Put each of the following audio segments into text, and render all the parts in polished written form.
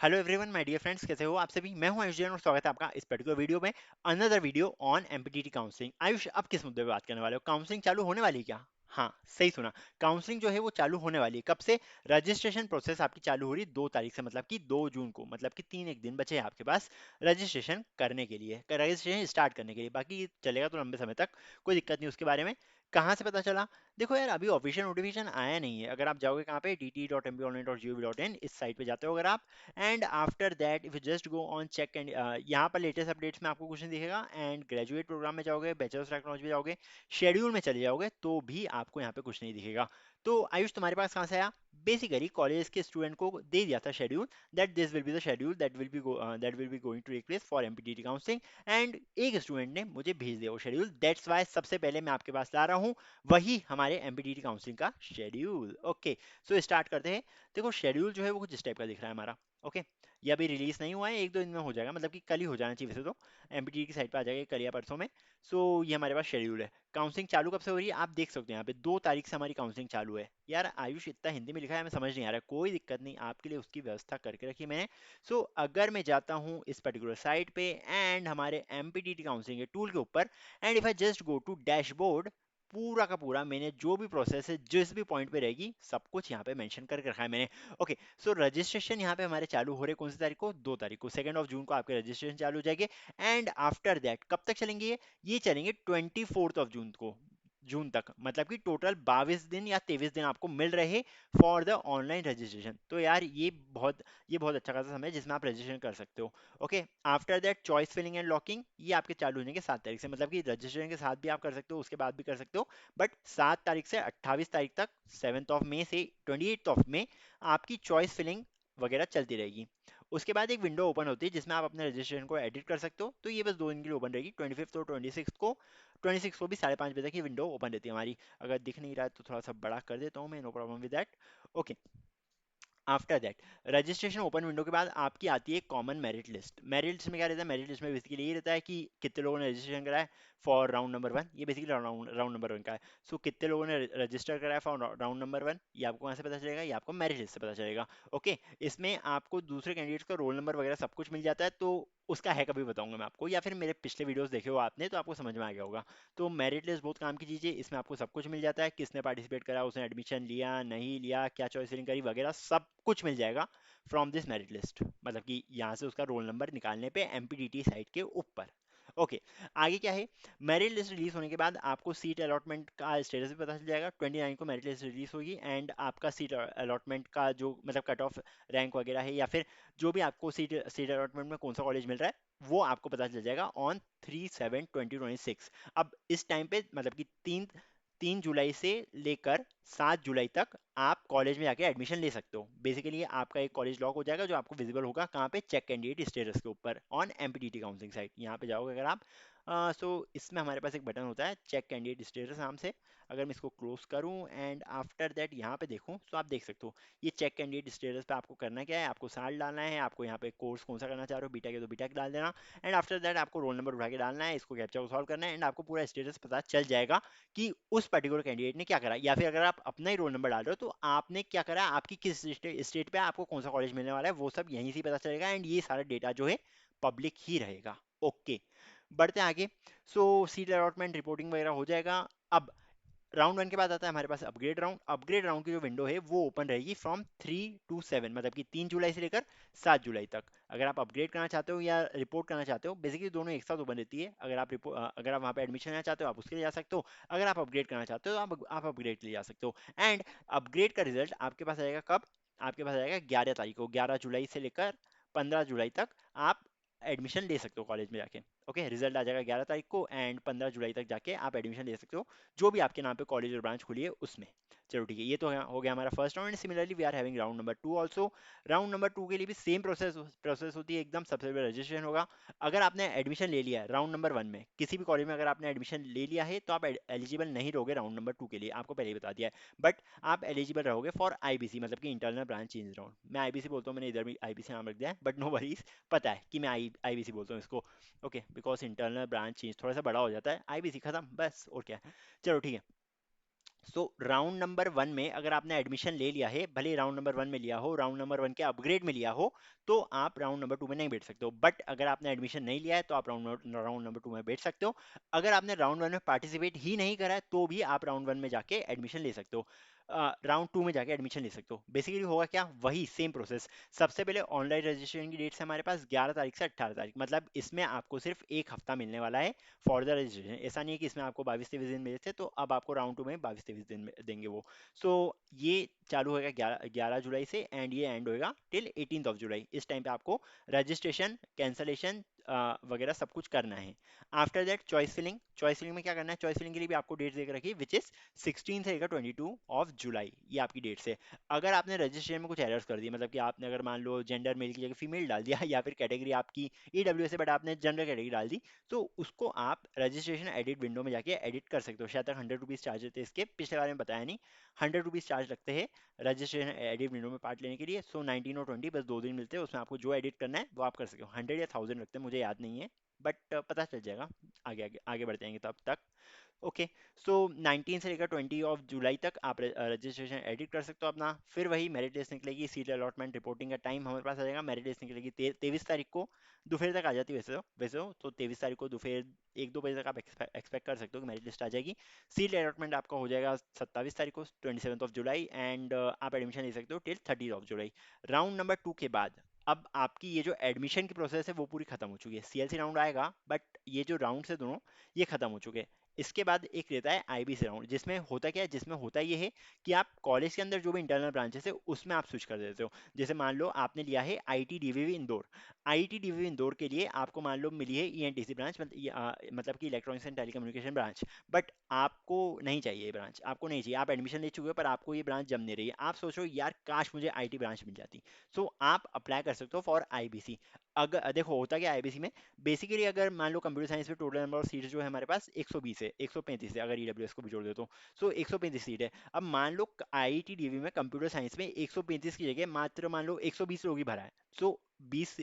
Hello everyone my dear friends, कैसे हो आप सभी। मैं हूं आयुष जैन और स्वागत है आपका इस पर्टिकुलर वीडियो में। Another video on MPTT counselling. Ayush, अब किस मुद्दे पे बात करने वाले हो? काउंसलिंग चालू होने वाली है क्या? हाँ, सही सुना। काउंसलिंग जो है वो चालू होने वाली है। कब से? रजिस्ट्रेशन प्रोसेस आपकी चालू हो रही है 2 तारीख से, मतलब कि 2 जून को, मतलब कि तीन एक दिन बचे हैं आपके पास रजिस्ट्रेशन करने के लिए, रजिस्ट्रेशन स्टार्ट करने के लिए। बाकी चलेगा तो लंबे समय तक, कोई दिक्कत नहीं उसके बारे में। कहाँ से पता चला? देखो यार, अभी ऑफिशियल नोटिफिकेशन आया नहीं है। अगर आप जाओगे कहाँ पे, dt.mponline.gov.in, इस साइट पे जाते हो अगर आप, and after that if you just go on check and यहाँ पर लेटेस्ट अपडेट्स में आपको कुछ नहीं दिखेगा। एंड ग्रेजुएट प्रोग्राम में जाओगे, बैचलर्स टेक्नोलॉजी में जाओगे, शेड्यूल में चले जाओगे, तो भी आपको यहाँ पे कुछ नहीं दिखेगा। तो आयुष, तुम्हारे पास कहाँ से आया? बेसिकली कॉलेज के स्टूडेंट को दे दिया था schedule, that this will be the schedule that will be going to take place for MPTT counselling. And एक स्टूडेंट ने मुझे भेज दिया वो शेड्यूल, दैट्स वाई सबसे पहले मैं आपके पास ला रहा हूँ वही हमारे एमपीटीटी काउंसलिंग का शेड्यूल। ओके, सो स्टार्ट करते हैं। देखो शेड्यूल जो है वो कुछ इस टाइप का दिख रहा है हमारा। ओके, ये अभी रिलीज नहीं हुआ है, एक दो दिन में हो जाएगा, मतलब कि कल ही हो जाना चाहिए वैसे तो। एमपीटी की साइट पे आ जाएगा कल या परसों में। सो ये हमारे पास शेड्यूल है। काउंसलिंग चालू कब से हो रही है आप देख सकते हैं यहाँ पे, 2 तारीख से हमारी काउंसलिंग चालू है। यार आयुष, इतना हिंदी में लिखा है, हमें समझ नहीं आ रहा है, कोई दिक्कत नहीं, आपके लिए उसकी व्यवस्था करके रखी मैंने। सो अगर मैं जाता हूँ इस पर्टिकुलर साइट पे एंड हमारे एमपीटीटी काउंसलिंग के टूल के ऊपर, and if I just go to dashboard, पूरा का पूरा मैंने जो भी प्रोसेस है जिस भी पॉइंट पे रहेगी सब कुछ यहाँ पे मेंशन करके रखा है मैंने। ओके, सो रजिस्ट्रेशन यहाँ पे हमारे चालू हो रहे कौन सी तारीख को? 2 तारीख को, 2 जून को आपके रजिस्ट्रेशन चालू हो जाएंगे। एंड आफ्टर दैट कब तक चलेंगे ये चलेंगे 24 जून को, जून तक, मतलब कि टोटल 22 दिन या 23 दिन आपको मिल रहे फॉर द ऑनलाइन रजिस्ट्रेशन। तो यार ये बहुत अच्छा खासा समय है जिसमें आप रजिस्ट्रेशन कर सकते हो। Okay, after that choice filling and locking ये आपके चालू हो जाएंगे 7 तारीख से, मतलब कि रजिस्ट्रेशन के साथ भी आप कर सकते हो, उसके बाद भी कर सकते हो। बट 7 तारीख से 28 तारीख तक, 7 मई से 28 मई आपकी चॉइस फिलिंग वगैरह चलती रहेगी। उसके बाद एक विंडो ओपन होती है जिसमें आप अपने रजिस्ट्रेशन को एडिट कर सकते हो। तो ये बस 2 दिन के लिए ओपन रहेगी, 25 और 26 को। 26 को भी 5:30 बजे तक ये विंडो ओपन रहती है हमारी। अगर दिख नहीं रहा है तो थोड़ा सा बड़ा कर देता हूँ मैं, no problem with that. Okay, after that registration open window के बाद आपकी आती है common merit list. Merit list में क्या रहता है? मेरिट लिस्ट में बेसिकली ये रहता है कि कितने लोगों ने रजिस्ट्रेशन कराया फॉर राउंड नंबर 1, ये बेसिकली राउंड नंबर 1 का है। सो कितने लोगों ने रजिस्टर कराया फॉर राउंड नंबर 1, ये आपको कहाँ से पता चलेगा? ये आपको मेरिट लिस्ट से पता चलेगा। ओके, इसमें आपको दूसरे कैंडिडेट्स का रोल नंबर वगैरह सब कुछ मिल जाता है, तो उसका है कभी बताऊंगा मैं आपको, या फिर मेरे पिछले वीडियोस देखे हो आपने तो आपको समझ में आ गया होगा। तो मेरिट लिस्ट बहुत काम की चीज़ है, इसमें आपको सब कुछ मिल जाता है, किसने पार्टिसिपेट करा, उसने एडमिशन लिया नहीं लिया, क्या चॉइस फिलिंग करी वगैरह सब कुछ मिल जाएगा फ्रॉम दिस मेरिट लिस्ट, मतलब कि यहाँ से उसका रोल नंबर निकालने पे एमपीटीटी साइट के ऊपर। ओके, आगे क्या है? मेरिट लिस्ट रिलीज होने के बाद आपको सीट अलॉटमेंट का स्टेटस भी पता चल जाएगा। 29 को मेरिट लिस्ट रिलीज होगी एंड आपका सीट अलॉटमेंट का जो मतलब कट ऑफ रैंक वगैरह है, या फिर जो भी आपको सीट सीट अलॉटमेंट में कौन सा कॉलेज मिल रहा है वो आपको पता चल जाएगा ऑन 3/7/2026। अब इस टाइम पे मतलब कि 3 जुलाई से लेकर 7 जुलाई तक आप कॉलेज में जाके एडमिशन ले सकते हो। बेसिकली आपका एक कॉलेज लॉक हो जाएगा जो आपको विजिबल होगा कहाँ पे? चेक कैंडिडेट स्टेटस के ऊपर ऑन एमपीटीटी काउंसलिंग साइट। यहाँ पे जाओगे अगर आप, सो इसमें हमारे पास एक बटन होता है चेक कैंडिडेट स्टेटस नाम से। अगर मैं इसको क्लोज करूँ एंड आफ्टर दैट यहाँ पे देखूँ तो आप देख सकते हो ये चेक कैंडिडेट स्टेटस पे आपको करना क्या है, आपको साल डालना है, आपको यहाँ पे कोर्स कौन सा करना चाह रहे हो, बीटेक है तो बीटेक डाल देना। एंड आफ्टर दैट आपको रोल नंबर उठा के डालना है, इसको कैप्चा को सॉल्व करना है, एंड आपको पूरा स्टेटस पता चल जाएगा कि उस पर्टिकुलर कैंडिडेट ने क्या करा। या फिर अगर आप अपना ही रोल नंबर डाल रहे हो तो आपने क्या करा, आपकी किस स्टेट पे आपको कौन सा कॉलेज मिलने वाला है, वो सब यहीं से पता चलेगा। एंड ये सारा डेटा जो है पब्लिक ही रहेगा। ओके, बढ़ते हैं आगे। सो सीट अलॉटमेंट रिपोर्टिंग वगैरह हो जाएगा। अब राउंड 1 के बाद आता है हमारे पास अपग्रेड राउंड। अपग्रेड राउंड की जो विंडो है वो ओपन रहेगी फ्रॉम 3 to 7, मतलब कि 3 जुलाई से लेकर 7 जुलाई तक। अगर आप अपग्रेड करना चाहते हो या रिपोर्ट करना चाहते हो, बेसिकली दोनों एक साथ ओपन रहती है। अगर आप वहाँ पे एडमिशन लेना चाहते हो आप उसके लिए जा सकते हो, अगर आप अपग्रेड करना चाहते हो तो आप अपग्रेड के लिए जा सकते हो। एंड अपग्रेड का रिजल्ट आपके पास आएगा कब? आपके पास आएगा 11 तारीख को। 11 जुलाई से लेकर 15 जुलाई तक आप एडमिशन ले सकते हो कॉलेज में जाके। ओके, रिजल्ट आ जाएगा 11 तारीख को एंड 15 जुलाई तक जाके आप एडमिशन ले सकते हो जो भी आपके नाम पे कॉलेज और ब्रांच खुली है उसमें। चलो ठीक है, ये तो हो गया हमारा first round. Similarly we are having round number 2 also. Round number 2 के लिए भी सेम प्रोसेस होती है एकदम। सबसे पहले रजिस्ट्रेशन होगा। अगर आपने एडमिशन ले लिया है राउंड नंबर 1 में, किसी भी कॉलेज में अगर आपने एडमिशन ले लिया है तो आप एलिजिबल नहीं रहोगे राउंड नंबर 2 के लिए, आपको पहले ही बता दिया है। बट आप एलिजिबल रहोगे फॉर आईबीसी, मतलब कि इंटरनल ब्रांच चेंज राउंड। मैं आईबीसी बोलता हूँ, मैंने इधर भी आईबीसी नाम रख दिया है, बट नो वरीज, पता है कि मैं आईबीसी बोलता हूँ इसको। Okay, because internal branch change थोड़ा सा बड़ा हो जाता है, आईबीसी खत्म बस, और क्या है। चलो ठीक है। सो राउंड नंबर वन में अगर आपने एडमिशन ले लिया है, भले राउंड नंबर वन में लिया हो, राउंड नंबर वन के अपग्रेड में लिया हो, तो आप राउंड नंबर टू में नहीं बैठ सकते हो। बट अगर आपने एडमिशन नहीं लिया है तो आप राउंड नंबर टू में बैठ सकते हो। अगर आपने राउंड वन में पार्टिसिपेट ही नहीं करा है तो भी आप राउंड वन में जाके एडमिशन ले सकते हो, राउंड टू में जाके एडमिशन ले सकते हो। बेसिकली होगा क्या, वही सेम प्रोसेस। सबसे पहले ऑनलाइन रजिस्ट्रेशन की डेट्स है हमारे पास 11 तारीख से 18 तारीख, मतलब इसमें आपको सिर्फ एक हफ्ता मिलने वाला है फॉर द रजिस्ट्रेशन। ऐसा नहीं है कि इसमें आपको 22-23 दिन मिले थे तो अब आपको राउंड टू में 22-23 दिन देंगे वो। सो ये चालू होगा 11 जुलाई से एंड ये एंड होगा टिल 18 ऑफ जुलाई। इस टाइम पे आपको रजिस्ट्रेशन, कैंसलेशन वगैरह सब कुछ करना है। After that choice filling, choice filling में क्या करना है, चॉइस फिलिंग के लिए भी आपको डेट देकर रखी है विच इज 16 से लेकर 22 ऑफ जुलाई, ये आपकी डेट्स है। अगर आपने रजिस्ट्रेशन में कुछ एरर्स कर दिए, मतलब कि आपने अगर मान लो जेंडर मेल की जगह फीमेल डाल दिया या फिर कैटेगरी आपकी ईडब्ल्यूएस है बट आपने जनरल कैटेगरी डाल दी, तो उसको आप रजिस्ट्रेशन एडिट विंडो में जाके एडिट कर सकते हो। शायद तक 100 रुपीज़ चार्ज होते हैं इसके, पिछले बारे में बताया नहीं। 100 रुपीज़ चार्ज लगते हैं रजिस्ट्रेशन एडिट विंडो में पार्ट लेने के लिए। सो 19 और 20 बस 2 दिन मिलते हैं, उसमें आपको जो एडिट करना है वो आप कर सकते हो। 100 या 1000 लगते हैं, मुझे याद नहीं है, बट पता चल जाएगा आगे आगे आगे बढ़ जाएंगे तब तक। ओके, सो 19 से लेकर 20 ऑफ जुलाई तक आप रजिस्ट्रेशन एडिट कर सकते हो अपना। फिर वही मेरिट लिस्ट निकलेगी, सीट अलॉटमेंट रिपोर्टिंग का टाइम हमारे पास आ जाएगा। मेरिट लिस्ट निकलेगी 23 तारीख को, दोपहर तक आ जाती है वैसे तो 23 तारीख को दोपहर 1-2 बजे तक आप एक्सपेक्ट कर सकते हो कि मेरिट लिस्ट आ जाएगी। सीट अलॉटमेंट आपका हो जाएगा 27 तारीख को, 27 ऑफ जुलाई, एंड आप एडमिशन ले सकते हो till 30 of July. Round number two के बाद अब आपकी ये जो एडमिशन की प्रोसेस है वो पूरी खत्म हो चुकी है। सीएलसी राउंड आएगा बट ये जो राउंड है दोनों, ये खत्म हो चुके हैं। इसके बाद एक रहता है आईबीसी राउंड, जिसमें होता क्या है, जिसमें होता ये है कि आप कॉलेज के अंदर जो भी इंटरनल ब्रांचेस है उसमें आप स्विच कर देते हो। जैसे मान लो आपने लिया है IT DVV Indore, IT DVV Indore के लिए आपको मान लो मिली है ईएनटीसी ब्रांच, मतलब कि electronics and telecommunication branch. But आपको नहीं चाहिए ये ब्रांच, आपको नहीं चाहिए, आप एडमिशन ले चुके हो पर आपको ये ब्रांच जम नहीं रही है। आप सोच रहे हो यार काश मुझे आईटी ब्रांच मिल जाती। सो आप अप्लाई कर सकते हो फॉर आईबीसी। अगर देखो होता क्या आईबीसी में, बेसिकली अगर मान लो कंप्यूटर साइंस में टोटल नंबर ऑफ सीट्स जो है हमारे पास 120 है, 135 है अगर ईडब्ल्यूएस को भी जोड़ दे तो। सो 135 सीट है। अब मान लो आईआईटी डीवी में कंप्यूटर साइंस में 135 की जगह मात्र मान लो 120 लोग ही भरा है। सो 20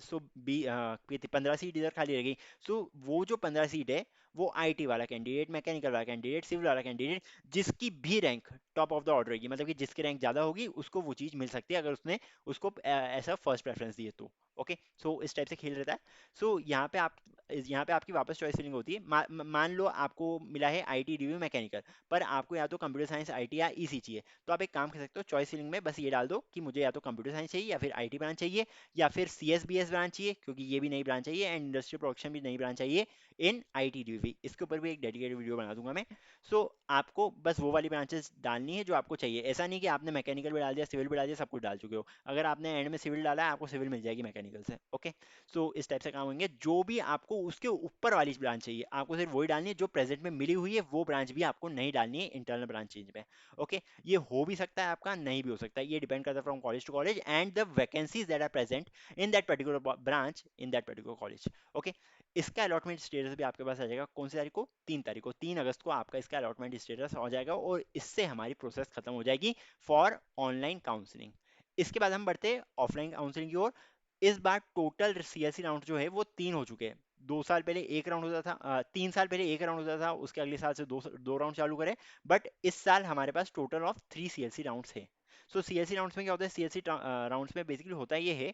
सो 15 सीट इधर खाली रह गई। सो वो जो 15 सीट है वो आईटी वाला कैंडिडेट, मैकेनिकल वाला कैंडिडेट, सिविल वाला कैंडिडेट, जिसकी भी rank top of the order रहेगी, मतलब कि जिसकी रैंक ज्यादा होगी उसको वो चीज मिल सकती है अगर उसने उसको ऐसा फर्स्ट प्रेफरेंस दिए तो। ओके, सो इस टाइप से खेल रहता है। सो यहाँ पे आपकी वापस चॉइस फिलिंग होती है। मान लो आपको मिला है आईटी डीवी मैकेनिकल, पर आपको या तो कंप्यूटर साइंस आईटी या ईसी चाहिए, तो आप एक काम कर सकते हो, चॉइस फिलिंग में बस ये डाल दो कि मुझे या तो कंप्यूटर साइंस चाहिए या फिर आईटी ब्रांच चाहिए या फिर सीएसबीएस ब्रांच चाहिए, क्योंकि ये भी नई ब्रांच चाहिए, एंड इंडस्ट्रियल प्रोडक्शन भी नई ब्रांच चाहिए इन आईटी डीवी। इसके ऊपर भी एक डेडिकेटेड वीडियो बना दूंगा मैं। सो आपको बस वो वाली ब्रांचेस डालनी है जो आपको चाहिए। ऐसा नहीं कि आपने मैकेनिकल भी डाल दिया, सिविल भी डाल दिया, सब कुछ डाल चुके हो। अगर आपने एंड में सिविल डाला है आपको सिविल मिल जाएगी मैकेनिकल से। ओके, सो इस टाइप से काम होंगे। जो भी आपको उसके ऊपर वाली ब्रांच चाहिए आपको सिर्फ वही डालनी है, जो प्रेजेंट में मिली हुई है वो ब्रांच भी आपको नहीं डालनी है इंटरनल ब्रांच चेंज में। ओके, ये हो भी सकता है आपका, नहीं भी हो सकता है, ये डिपेंड करता है from college to college and the vacancies that are present in that particular branch in that particular college. Okay, इसका अलॉटमेंट स्टेटस भी आपके पास आ जाएगा कौन सी तारीख को, 3 तारीख को, 3 अगस्त को आपका इसका अलॉटमेंट स्टेटस हो जाएगा और इससे हमारी प्रोसेस खत्म हो जाएगी फॉर ऑनलाइन काउंसलिंग। इसके बाद हम बढ़ते हैं ऑफलाइन काउंसलिंग की ओर। इस बार टोटल सीएससी राउंड जो है वो 3 हो चुके हैं। 2 साल पहले एक राउंड होता था, 3 साल पहले एक राउंड होता था, उसके अगले साल से दो राउंड चालू करें। बट इस साल हमारे पास टोटल ऑफ 3 सीएलसी राउंड्स है। सो सीएलसी राउंड्स में क्या होता है, सीएलसी राउंड्स में बेसिकली होता ये है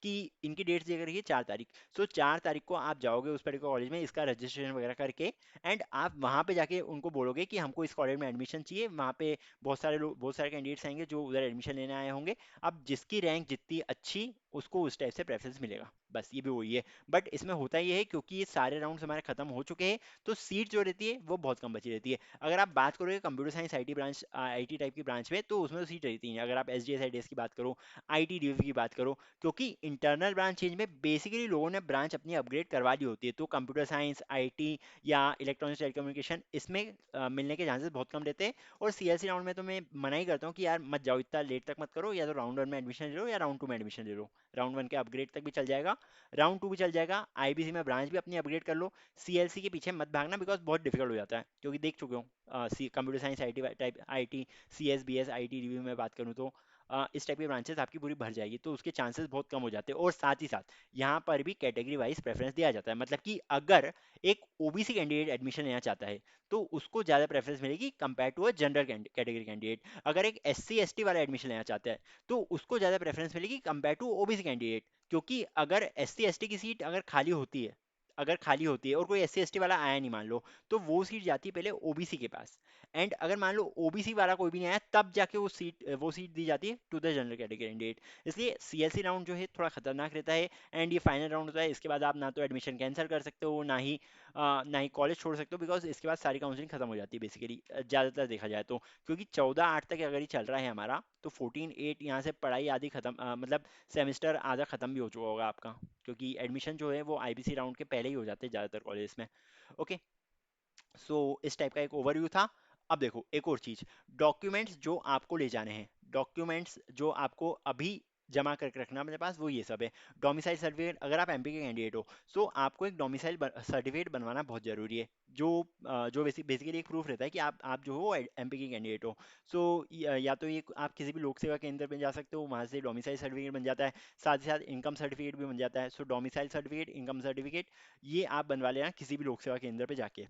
कि इनकी डेट्स देकर रखिए 4 तारीख। सो 4 तारीख को आप जाओगे उस पर्टिकुलर कॉलेज में इसका रजिस्ट्रेशन वगैरह करके, एंड आप वहाँ पे जाके उनको बोलोगे कि हमको इस कॉलेज में एडमिशन चाहिए। वहाँ पे बहुत सारे लोग, बहुत सारे कैंडिडेट्स आएंगे जो उधर एडमिशन लेने आए होंगे। अब जिसकी रैंक जितनी अच्छी उसको उस टाइप से प्रेफरेंस मिलेगा, बस ये भी वही है। बट इसमें होता ये है क्योंकि ये सारे राउंड्स हमारे खत्म हो चुके हैं तो सीट जो रहती है वो बहुत कम बची रहती है। अगर आप बात करोगे computer science IT branch, IT type की ब्रांच में, तो उसमें तो सीट रहती है। अगर आप एसडीएस आईडीएस की बात करो, आईटी डीवी की बात करो, क्योंकि इंटरनल ब्रांच चेंज में बेसिकली लोगों ने ब्रांच अपनी अपग्रेड करवा ली होती है, तो कंप्यूटर साइंस आईटी या इलेक्ट्रॉनिक्स टेलीकम्युनिकेशन इसमें मिलने के चांसेस बहुत कम रहते हैं। और सीएलसी राउंड में तो मैं मना ही करता हूँ कि यार मत जाओ, इतना लेट तक मत करो, या तो राउंड वन में एडमिशन ले लो या राउंड टू में एडमिशन ले लो। राउंड वन के अपग्रेड तक भी चल जाएगा, राउंड टू भी चल जाएगा, आईबीसी में ब्रांच भी अपनी अपग्रेड कर लो। सीएलसी के पीछे मत भागना बिकॉज बहुत डिफिकल्ट हो जाता है, क्योंकि देख चुके हो computer science IT type, IT CS BS IT review में बात करूँ तो इस टाइप की ब्रांचेस आपकी पूरी भर जाएगी, तो उसके चांसेस बहुत कम हो जाते हैं। और साथ ही साथ यहाँ पर भी कैटेगरी वाइज प्रेफरेंस दिया जाता है, मतलब कि अगर एक ओबीसी कैंडिडेट एडमिशन लेना चाहता है तो उसको ज़्यादा प्रेफरेंस मिलेगी compare to a general category candidate. अगर एक एससी एसटी वाला एडमिशन लेना चाहता है तो उसको ज़्यादा प्रेफरेंस मिलेगी कंपेयर टू ओबीसी कैंडिडेट, क्योंकि अगर एससी एसटी की सीट अगर खाली होती है, अगर खाली होती है और कोई एससी एसटी वाला आया नहीं मान लो, तो वो सीट जाती है पहले ओबीसी के पास। एंड अगर मान लो ओबीसी वाला कोई भी नहीं आया, तब जाके वो सीट दी जाती है to the general category candidate. इसलिए सीएलसी राउंड जो है थोड़ा खतरनाक रहता है। एंड ये फाइनल राउंड होता है, इसके बाद आप ना तो एडमिशन कैंसिल कर सकते हो, ना ही कॉलेज छोड़ सकते हो, बिकॉज इसके बाद सारी काउंसलिंग खत्म हो जाती है बेसिकली, ज़्यादातर देखा जाए तो। क्योंकि 14/8 तक अगर ये चल रहा है हमारा, तो 14/8 यहाँ से पढ़ाई आधी खत्म, मतलब सेमेस्टर आधा खत्म भी हो चुका होगा आपका, क्योंकि एडमिशन जो है वो आईबीसी राउंड के पहले ही हो जाते हैं ज़्यादातर कॉलेज में। ओके, सो इस टाइप का एक ओवरव्यू था। अब देखो एक और चीज, डॉक्यूमेंट्स जो आपको ले जाने हैं, डॉक्यूमेंट्स जो आपको अभी जमा करके रखना अपने पास, वो ये सब है। डोमिसाइल सर्टिफिकेट, अगर आप एमपी के कैंडिडेट हो तो आपको एक डोमिसाइल सर्टिफिकेट बनवाना बहुत जरूरी है, जो बेसिकली एक प्रूफ रहता है कि आप जो हो एमपी के कैंडिडेट हो। सो या तो ये आप किसी भी लोक सेवा केंद्र पे जा सकते हो, वहां से डोमिसाइल सर्टिफिकेट बन जाता है। साथ ही साथ इनकम सर्टिफिकेट भी बन जाता है। सो डोमिसाइल सर्टिफिकेट, इनकम सर्टिफिकेट, ये आप बनवा लेना किसी भी लोक सेवा केंद्र पे जाके।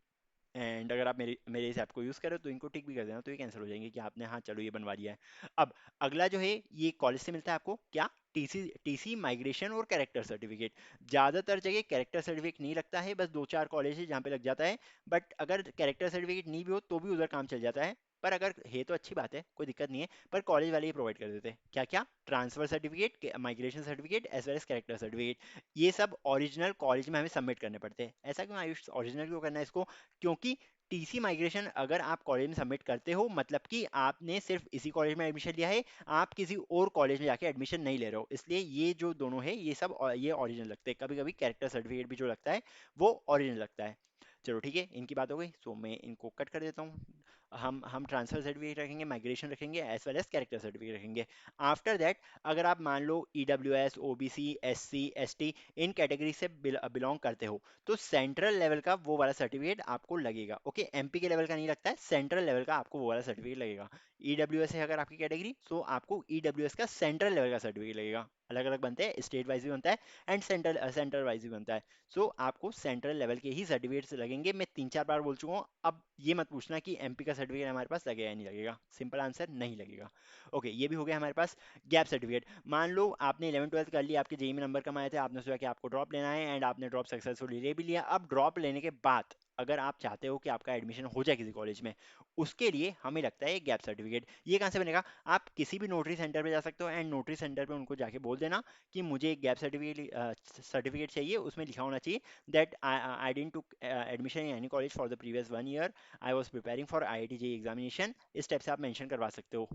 एंड अगर आप मेरे इस ऐप को यूज़ करो तो इनको टिक भी कर देना, तो ये कैंसिल हो जाएंगे कि आपने हाँ चलो ये बनवा लिया है। अब अगला जो है, ये कॉलेज से मिलता है आपको क्या, टीसी माइग्रेशन और कैरेक्टर सर्टिफिकेट। ज़्यादातर जगह कैरेक्टर सर्टिफिकेट नहीं लगता है, बस 2-4 कॉलेज है जहाँ पे लग जाता है। बट अगर कैरेक्टर सर्टिफिकेट नहीं भी हो तो भी उधर काम चल जाता है। पर अगर है तो अच्छी बात है, कोई दिक्कत नहीं है। पर कॉलेज वाले ही प्रोवाइड कर देते हैं क्या क्या, transfer certificate, migration certificate, as well as character certificate. ये सब ओरिजिनल कॉलेज में हमें सबमिट करने पड़ते हैं। ऐसा क्यों आयुष, ओरिजिनल क्यों करना है इसको, क्योंकि टीसी माइग्रेशन अगर आप कॉलेज में सबमिट करते हो, मतलब कि आपने सिर्फ इसी कॉलेज में एडमिशन लिया है, आप किसी और कॉलेज में जाके एडमिशन नहीं ले रहे हो। इसलिए ये जो दोनों है ये सब ये ओरिजिनल लगते हैं। कभी कभी कैरेक्टर सर्टिफिकेट भी जो लगता है वो ओरिजिनल लगता है। चलो ठीक है, इनकी बात हो गई, सो मैं इनको कट कर देता हूँ। हम ट्रांसफर सर्टिफिकेट रखेंगे, माइग्रेशन रखेंगे, as well as character certificate रखेंगे। आफ्टर दैट अगर आप मान लो ईडब्ल्यूएस, ओबीसी, एससी, एसटी, इन कैटेगरी से बिलोंग करते हो, तो सेंट्रल लेवल का वो वाला सर्टिफिकेट आपको लगेगा। ओके, एमपी के लेवल का नहीं लगता है, सेंट्रल लेवल का आपको वो वाला सर्टिफिकेट लगेगा। ईडब्ल्यूएस है अगर आपकी कैटेगरी, तो आपको ईडब्ल्यूएस का सेंट्रल लेवल का सर्टिफिकेट लगेगा। अलग अलग बनते हैं, स्टेट वाइज भी बनता है एंड सेंट्रल वाइज भी बनता है। सो आपको सेंट्रल लेवल के ही सर्टिफिकेट्स लगेंगे। मैं 3-4 बार बोल चुका हूँ, अब ये मत पूछना कि एमपी का सर्टिफिकेट हमारे पास लगेगा या नहीं लगेगा, सिंपल आंसर नहीं लगेगा। ओके, ये भी हो गया हमारे पास गैप सर्टिफिकेट। मान लो आपने 11th-12th कर लिया, आपके जेईई में नंबर कम आए थे, आपने सोचा कि आपको ड्रॉप लेना है एंड आपने ड्रॉप सक्सेसफुली ले भी लिया। अब ड्रॉप लेने के बाद अगर आप चाहते हो कि आपका एडमिशन हो जाए किसी कॉलेज में, उसके लिए हमें लगता है गैप सर्टिफिकेट। ये कहाँ से बनेगा, आप किसी भी नोटरी सेंटर पे जा सकते हो एंड नोटरी सेंटर पे उनको जाके बोल देना कि मुझे एक गैप सर्टिफिकेट चाहिए, उसमें लिखा होना चाहिए that I didn't took admission in any college for the previous 1 year, I was preparing for IIT JEE examination. इस टाइप से आप मेंशन करवा सकते हो।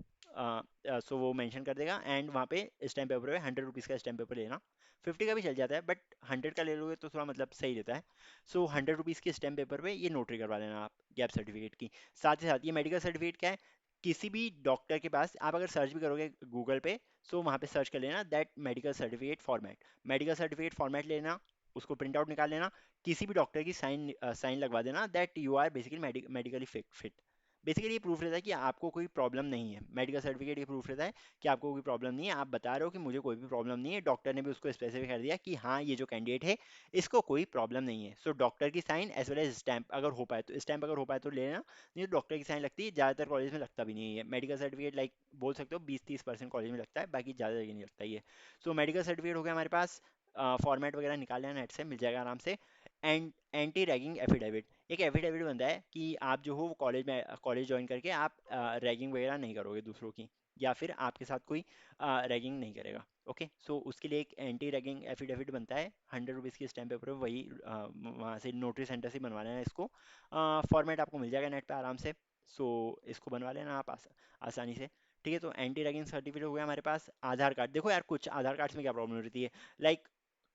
सो वो मेंशन कर देगा एंड वहाँ पे स्टैम्प पेपर पे 100 रुपीज़ का स्टैम्प पेपर लेना। 50 का भी चल जाता है, बट 100 का ले लोगे तो थोड़ा मतलब सही रहता है। सो 100 रुपीज़ के स्टैम्प पेपर पे ये नोटरी करवा लेना आप गैप सर्टिफिकेट की। साथ ही साथ ये मेडिकल सर्टिफिकेट क्या है, किसी भी डॉक्टर के पास आप अगर सर्च भी करोगे गूगल पे, सो वहाँ पे सर्च कर लेना that medical certificate format. Medical certificate format लेना, उसको प्रिंट आउट निकाल लेना, किसी भी डॉक्टर की साइन लगवा देना that you are basically medically fit. Basically ये प्रूफ रहता है कि आपको कोई प्रॉब्लम नहीं है। मेडिकल सर्टिफिकेट ये प्रूफ रहता है कि आपको कोई प्रॉब्लम नहीं है, आप बता रहे हो कि मुझे कोई भी प्रॉब्लम नहीं है। डॉक्टर ने भी उसको स्पेसिफाई कर दिया कि हाँ ये जो कैंडिडेट है इसको कोई प्रॉब्लम नहीं है। सो डॉक्टर की sign as well as stamp अगर हो पाए तो, स्टैंप अगर हो पाए तो ले लेना, नहीं तो डॉक्टर की साइन लगती है। ज़्यादातर कॉलेज में लगता भी नहीं है मेडिकल सर्टिफिकेट, लाइक बोल सकते हो 20-30% कॉलेज में लगता है, बाकी ज़्यादा जगह नहीं लगता ये। सो मेडिकल सर्टिफिकेट हो गया हमारे पास। फॉर्मेट वगैरह निकाल लेना, नेट से मिल जाएगा आराम से। एंड एंटी रैगिंग एफिडेविट, एक एफिडेविट बनता है कि आप जो हो वो कॉलेज ज्वाइन करके आप रैगिंग वगैरह नहीं करोगे दूसरों की, या फिर आपके साथ कोई रैगिंग नहीं करेगा। ओके, सो उसके लिए एक एंटी रैगिंग एफिडेविट बनता है 100 रुपीज़ की स्टैम्प पेपर पे, वही वहाँ से नोटरी सेंटर से बनवा लेना इसको। फॉर्मेट आपको मिल जाएगा नेट पे आराम से। सो इसको बनवा लेना आप आसानी से। ठीक है, तो एंटी रैगिंग सर्टिफिकेट हो गया हमारे पास। आधार कार्ड, देखो यार कुछ आधार कार्ड्स में क्या प्रॉब्लम रहती है, लाइक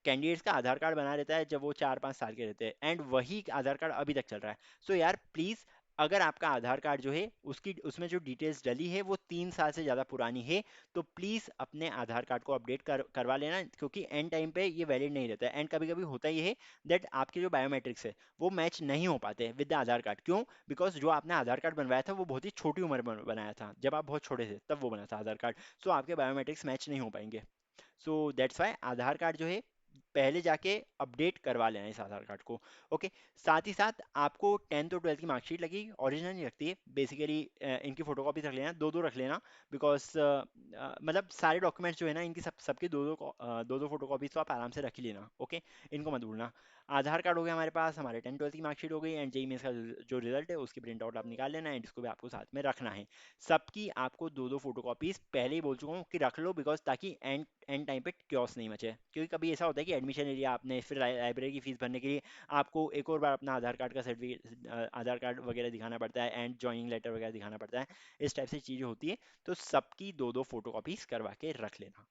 कैंडिडेट्स का आधार कार्ड बना रहता है जब वो 4-5 साल के रहते हैं एंड वही आधार कार्ड अभी तक चल रहा है। सो यार प्लीज़ अगर आपका आधार कार्ड जो है उसकी उसमें जो डिटेल्स डली है वो 3 साल से ज़्यादा पुरानी है, तो प्लीज़ अपने आधार कार्ड को अपडेट करवा लेना, क्योंकि एंड टाइम पे ये वैलिड नहीं रहता है। एंड कभी कभी होता ये है दैट आपके जो बायोमेट्रिक्स है वो मैच नहीं हो पाते विद द आधार कार्ड। क्यों? बिकॉज जो आपने आधार कार्ड बनवाया था वो बहुत ही छोटी उम्र में बनाया था, जब आप बहुत छोटे थे तब वो बना था आधार कार्ड। सो आपके बायोमेट्रिक्स मैच नहीं हो पाएंगे। So that's why Aadhaar card जो है पहले जाके अपडेट करवा लेना इस आधार कार्ड को। ओके। साथ ही साथ आपको 10th और 12th की मार्कशीट लगेगी, ओरिजिनल नहीं लगती है बेसिकली। इनकी फोटोकॉपी रख लेना, दो दो रख लेना, बिकॉज मतलब सारे डॉक्यूमेंट्स जो है ना इनकी सबकी दो दो फोटोकॉपीज तो आप आराम से रख ही लेना। ओके। इनको मत भूलना। आधार कार्ड हो गया हमारे पास, हमारे 10th-12th की मार्कशीट हो गई, एंड जेई मेंस का जो रिजल्ट है उसकी प्रिंट आउट आप निकाल लेना, एंड इसको भी आपको साथ में रखना है। सबकी आपको दो दो फोटोकॉपीज पहले ही बोल चुका हूँ कि रख लो, बिकॉज ताकि एंड एंड टाइम पे क्योस नहीं मचे। क्योंकि कभी ऐसा होता है कि एडमिशन लिया आपने, फिर लाइब्रेरी की फीस भरने के लिए आपको एक और बार अपना आधार कार्ड का सर्टिफिकेट, आधार कार्ड वगैरह दिखाना पड़ता है, एंड ज्वाइनिंग लेटर वगैरह दिखाना पड़ता है। इस टाइप से चीज़ें होती है, तो सबकी दो दो फोटोकॉपीज करवा के रख लेना।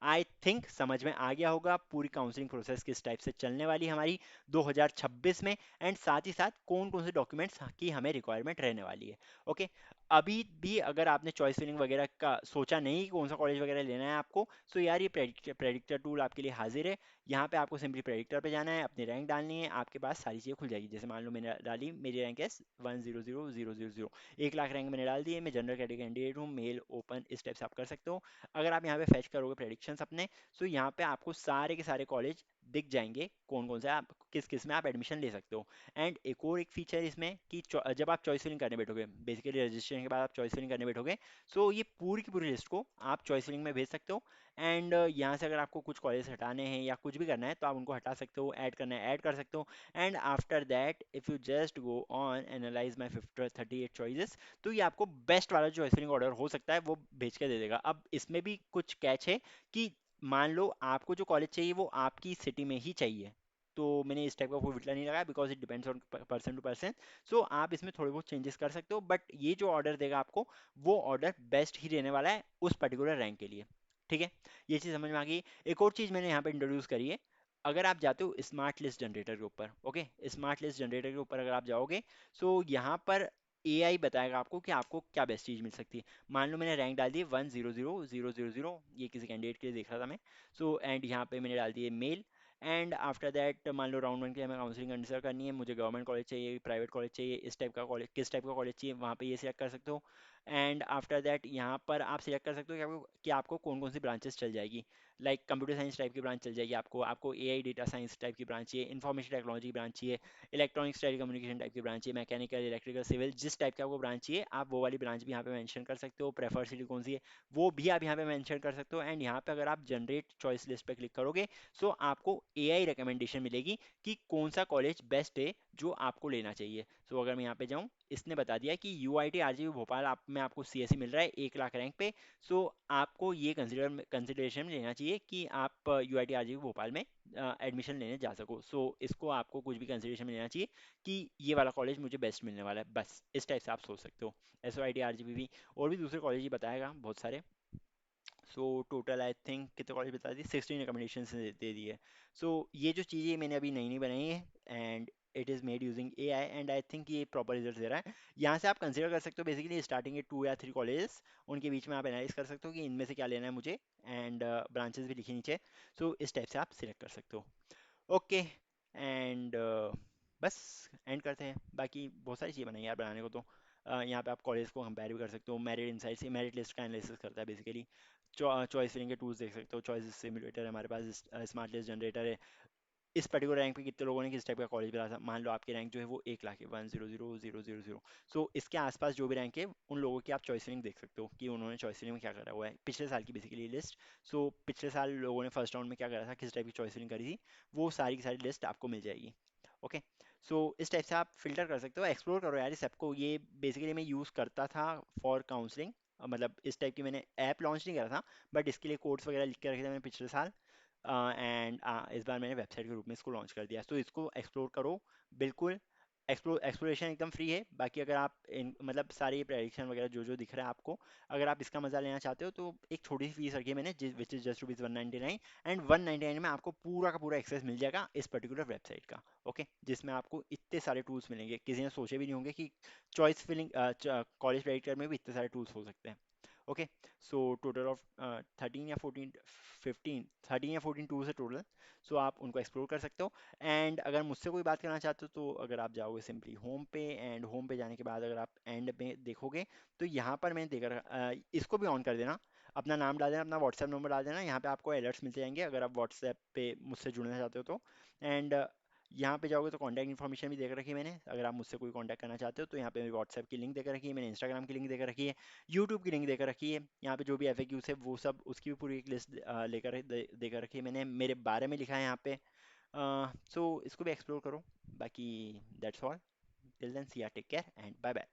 आई थिंक समझ में आ गया होगा पूरी काउंसलिंग प्रोसेस किस टाइप से चलने वाली है हमारी 2026 में, एंड साथ ही साथ कौन कौन से डॉक्यूमेंट्स की हमें रिक्वायरमेंट रहने वाली है। ओके। अभी भी अगर आपने चॉइस फिलिंग वगैरह का सोचा नहीं कि कौन सा कॉलेज वगैरह लेना है आपको, तो यार ये प्रेडिक्टर टूल आपके लिए हाजिर है। यहाँ पे आपको सिंपली प्रेडिक्टर पे जाना है, अपनी रैंक डालनी है, आपके पास सारी चीज़ें खुल जाएगी। जैसे मान लो मैंने डाली, मेरी रैंक है 1000000, 1 लाख रैंक मैंने डाल दी है, मैं जनरल कैटेगरी कैंडिडेट हूँ, मेल ओपन, इस टाइप से आप कर सकते हो। अगर आप यहाँ पे फैच करोगे प्रेडिक्शंस अपने, तो यहाँ पे आपको सारे के सारे कॉलेज दिख जाएंगे, कौन कौन से आप किस किस में आप एडमिशन ले सकते हो। एंड एक और एक फीचर इसमें कि जब आप चॉइस फिलिंग करने बैठोगे, बेसिकली रजिस्ट्रेशन के बाद आप चॉइस फिलिंग करने बैठोगे, सो ये पूरी की पूरी लिस्ट को आप चॉइस फिलिंग में भेज सकते हो। एंड यहाँ से अगर आपको कुछ कॉलेज हटाने हैं या कुछ भी करना है तो आप उनको हटा सकते हो, ऐड करना है ऐड कर सकते हो। And after that if you just go on analyse my 38 choices, तो ये आपको बेस्ट वाला जो चॉइस ऑर्डर हो सकता है वो भेज के दे देगा। अब इसमें भी कुछ कैच है कि मान लो आपको जो कॉलेज चाहिए वो आपकी सिटी में ही चाहिए, तो मैंने इस टाइप का कोई फिल्टर नहीं लगाया, because it depends on person to person. So आप इसमें थोड़े बहुत चेंजेस कर सकते हो, बट ये जो ऑर्डर देगा आपको वो ऑर्डर बेस्ट ही रहने वाला है उस पर्टिकुलर रैंक के लिए। ठीक है। ये चीज़ समझ में आ गई। एक और चीज़ मैंने यहाँ पे इंट्रोड्यूस करी है। अगर आप जाते हो स्मार्ट लिस्ट जनरेटर के ऊपर, ओके, स्मार्ट लिस्ट जनरेटर के ऊपर अगर आप जाओगे, सो यहाँ पर एआई बताएगा आपको कि आपको क्या बेस्ट चीज़ मिल सकती है। मान लो मैंने रैंक डाल दी 1000000, ये किसी कैंडिडेट के लिए देख रहा था मैं। सो एंड यहाँ पे मैंने डाल दिए मेल। एंड आफ्टर दैट मान लो राउंड 1 के लिए हमें काउंसलिंग कंसिडर करनी है, मुझे गवर्नमेंट कॉलेज चाहिए, प्राइवेट कॉलेज चाहिए, इस टाइप का कॉलेज, किस टाइप का कॉलेज चाहिए, वहाँ पे ये सिलेक्ट कर सकते हो। एंड आफ्टर दैट यहाँ पर आप सिलेक्ट कर सकते हो कि आपको कौन कौन सी ब्रांचेस चल जाएगी। लाइक कंप्यूटर साइंस टाइप की ब्रांच चल जाएगी आपको, आपको एआई डेटा साइंस टाइप की ब्रांच चाहिए, इन्फॉर्मेशन टेक्नोलॉजी की ब्रांच चाहिए, इलेक्ट्रॉनिक्स टेली कम्युनिकेशन टाइप की ब्रांच चाहिए, मैकेनिकल इलेक्ट्रिकल सिविल, जिस टाइप की आपको ब्रांच चाहिए आप वो वाली ब्रांच भी यहाँ पे मेंशन कर सकते हो। प्रेफर सिटी कौन सी है वो भी आप यहाँ पे मेंशन कर सकते हो। एंड यहाँ पे अगर आप जनरेट चॉइस लिस्ट पे क्लिक करोगे, सो आपको एआई रिकमेंडेशन मिलेगी कि कौन सा कॉलेज बेस्ट है जो आपको लेना चाहिए। सो अगर मैं यहाँ पे जाऊँ, इसने बता दिया कि यूआईटी आरजीवी भोपाल आप में आपको सीएससी मिल रहा है 1 लाख रैंक पे। सो आपको ये कंसिडरेशन में लेना चाहिए कि आप यूआईटी आरजीवी भोपाल में एडमिशन लेने जा सको। सो इसको आपको कुछ भी कंसिडरेशन में लेना चाहिए कि ये वाला कॉलेज मुझे बेस्ट मिलने वाला है, बस इस टाइप से आप सोच सकते हो। S O I T R G भी और भी दूसरे कॉलेज ही बताएगा बहुत सारे। सो टोटल आई थिंक कितने कॉलेज बता दिए, 16 रिकमेंडेशन दे दिए। सो ये जो चीज़ें मैंने अभी नई नई बनाई है, and it is made using A I, and I think ये प्रॉपर रिजल्ट दे रहा है। यहाँ से आप कंसिडर कर सकते हो बेसिकली स्टार्टिंग के 2 या 3 कॉलेजेस, उनके बीच में आप एनालाइज कर सकते हो कि इनमें से क्या लेना है मुझे, एंड ब्रांचेस भी लिखी नीचे। सो इस टाइप से आप सिलेक्ट कर सकते हो। ओके। एंड बस एंड करते हैं। बाकी बहुत सारी चीज़ें बनाई यार बनाने को तो। यहाँ पे आप कॉलेज को कंपेयर भी कर सकते हो, मेरिट इनसाइट से मेरिट लिस्ट का एनालिसिस करता है बेसिकली। चॉइस फिलिंग के टूल्स देख सकते हो, चॉइस सिमुलेटर है हमारे पास, स्मार्ट लिस्ट जनरेटर है। इस पर्टिकुलर रैंक पे कितने लोगों ने किस टाइप का कॉलेज मिला था, मान लो आपकी रैंक जो है वो 1 लाख है, 1000000। सो इसके आसपास जो भी रैंक है उन लोगों की आप चॉइस फिलिंग देख सकते हो कि उन्होंने चॉइस फिलिंग में क्या करा हुआ है, पिछले साल की बेसिकली लिस्ट। सो पिछले साल लोगों ने फर्स्ट राउंड में क्या करा था, किस टाइप की चॉइस फिलिंग करी थी, वो सारी की सारी लिस्ट आपको मिल जाएगी। ओके। सो इस टाइप से आप फिल्टर कर सकते हो, एक्सप्लोर करो यार इस ऐप को। ये बेसिकली मैं यूज़ करता था फॉर काउंसलिंग, मतलब इस टाइप की मैंने ऐप लॉन्च नहीं करा था, बट इसके लिए कोड्स वगैरह लिख के रखे थे मैंने पिछले साल। एंड इस बार मैंने वेबसाइट के रूप में इसको लॉन्च कर दिया, तो इसको एक्सप्लोर करो बिल्कुल। एक्सप्लोरेशन एकदम फ्री है। बाकी अगर आप इन मतलब सारी प्रेडिक्शन वगैरह जो जो दिख रहा है आपको, अगर आप इसका मजा लेना चाहते हो तो एक छोटी सी फीस रखी है मैंने, विच इज जस्ट ₹199, एंड 199 में आपको पूरा का पूरा एक्सेस मिल जाएगा इस पर्टिकुलर वेबसाइट का। ओके, जिसमें आपको इतने सारे टूल्स मिलेंगे, किसी ने सोचे भी नहीं होंगे कि चॉइस फिलिंग कॉलेज प्रेडिक्टर में भी इतने सारे टूल्स हो सकते हैं। ओके, सो टोटल ऑफ 13 या 14, 15, 13 या 14 टूल्स है टोटल। सो आप उनको एक्सप्लोर कर सकते हो। एंड अगर मुझसे कोई बात करना चाहते हो तो अगर आप जाओगे सिंपली होम पे, एंड होम पे जाने के बाद अगर आप एंड में देखोगे तो यहाँ पर मैंने देखा इसको भी ऑन कर देना, अपना नाम डाल देना, अपना व्हाट्सएप नंबर डाल देना, यहाँ पे आपको अलर्ट्स मिलते जाएंगे अगर आप व्हाट्सएप पे मुझसे जुड़ना चाहते हो तो। एंड यहाँ पे जाओगे तो कॉन्टैक्ट इन्फॉर्मेशन भी देकर रखी है मैंने, अगर आप मुझसे कोई कॉन्टैक्ट करना चाहते हो तो यहाँ पे मेरी व्हाट्सएप की लिंक देकर रखी है, मैंने इंस्टाग्राम की लिंक देकर रखी है, यूट्यूब की लिंक देकर रखी है, यहाँ पे जो भी FAQs है वो सब उसकी भी पूरी एक लिस्ट देकर रखी है मैंने, मेरे बारे में लिखा है यहाँ पे। सो इसको भी एक्सप्लोर करो। बाकी that's all, till then see ya, take care and bye bye.